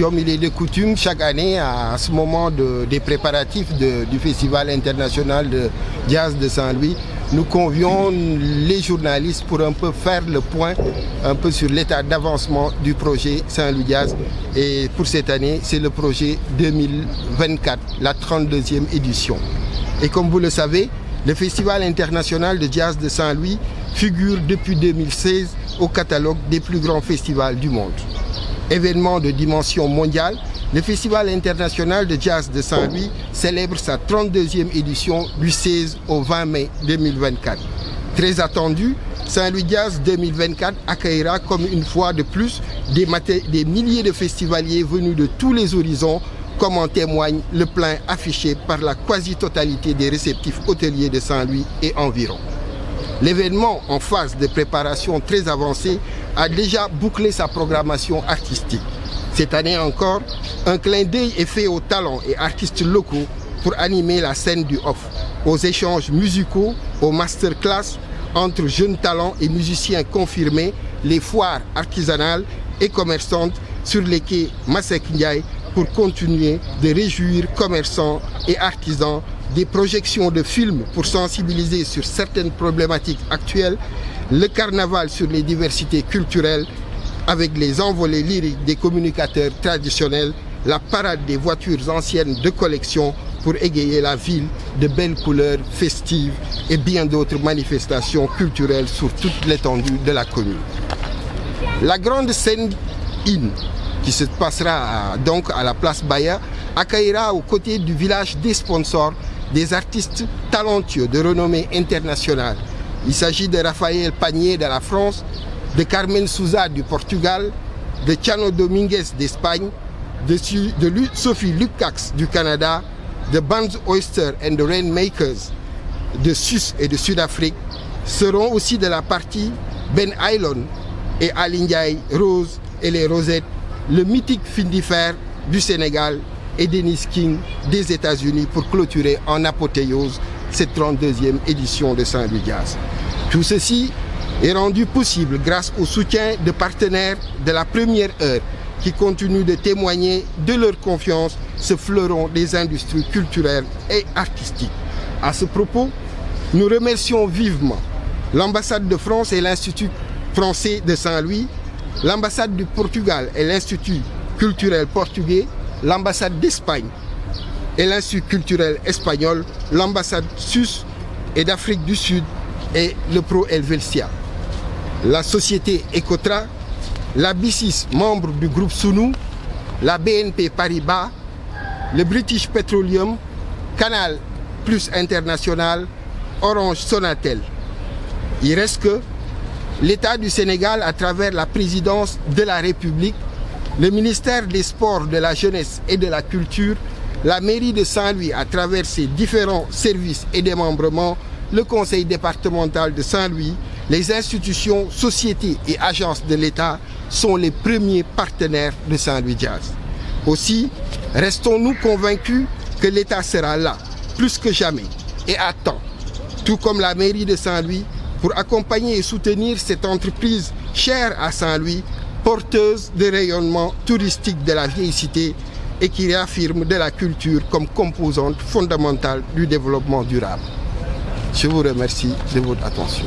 Comme il est de coutume, chaque année, à ce moment des préparatifs du Festival international de jazz de Saint-Louis, nous convions les journalistes pour un peu faire le point un peu sur l'état d'avancement du projet Saint-Louis Jazz. Et pour cette année, c'est le projet 2024, la 32e édition. Et comme vous le savez, le Festival international de jazz de Saint-Louis figure depuis 2016 au catalogue des plus grands festivals du monde. Événement de dimension mondiale, le Festival international de jazz de Saint-Louis célèbre sa 32e édition du 16 au 20 mai 2024. Très attendu, Saint-Louis Jazz 2024 accueillera comme une fois de plus des milliers de festivaliers venus de tous les horizons, comme en témoigne le plein affiché par la quasi-totalité des réceptifs hôteliers de Saint-Louis et environ. L'événement, en phase de préparation très avancée, a déjà bouclé sa programmation artistique. Cette année encore, un clin d'œil est fait aux talents et artistes locaux pour animer la scène du off, aux échanges musicaux, aux masterclass entre jeunes talents et musiciens confirmés, les foires artisanales et commerçantes sur les quais Masek Ndiaye pour continuer de réjouir commerçants et artisans, des projections de films pour sensibiliser sur certaines problématiques actuelles, le carnaval sur les diversités culturelles avec les envolées lyriques des communicateurs traditionnels, la parade des voitures anciennes de collection pour égayer la ville de belles couleurs festives et bien d'autres manifestations culturelles sur toute l'étendue de la commune. La grande scène IN, qui se passera donc à la place Baya, accueillera aux côtés du village des sponsors des artistes talentueux de renommée internationale. Il s'agit de Raphaël Panier de la France, de Carmen Souza du Portugal, de Chano Dominguez d'Espagne, de Sophie Lukacs du Canada, de Bands Oyster and the Rainmakers de Suisse et de Sud-Afrique. Seront aussi de la partie Ben Aylon et Alindiaï Rose et les Rosettes, le mythique Findifer du Sénégal et Dennis King des États-Unis pour clôturer en apothéose cette 32e édition de Saint-Louis Jazz. Tout ceci est rendu possible grâce au soutien de partenaires de la première heure qui continuent de témoigner de leur confiance, ce fleuron des industries culturelles et artistiques. À ce propos, nous remercions vivement l'ambassade de France et l'Institut français de Saint-Louis, l'ambassade du Portugal et l'Institut culturel portugais, l'ambassade d'Espagne et l'Institut culturel espagnol, l'ambassade suisse et d'Afrique du Sud et le Pro Helvetia. La société Ecotra, la B6, membre du groupe Sunu, la BNP Paribas, le British Petroleum, Canal Plus International, Orange Sonatel. Il reste que l'État du Sénégal, à travers la présidence de la République, le ministère des Sports, de la Jeunesse et de la Culture, la mairie de Saint-Louis à travers ses différents services et démembrements, le conseil départemental de Saint-Louis, les institutions, sociétés et agences de l'État sont les premiers partenaires de Saint-Louis Jazz. Aussi, restons-nous convaincus que l'État sera là, plus que jamais, et à temps, tout comme la mairie de Saint-Louis, pour accompagner et soutenir cette entreprise chère à Saint-Louis, porteuse de rayonnement touristique de la vieille cité et qui réaffirme de la culture comme composante fondamentale du développement durable. Je vous remercie de votre attention.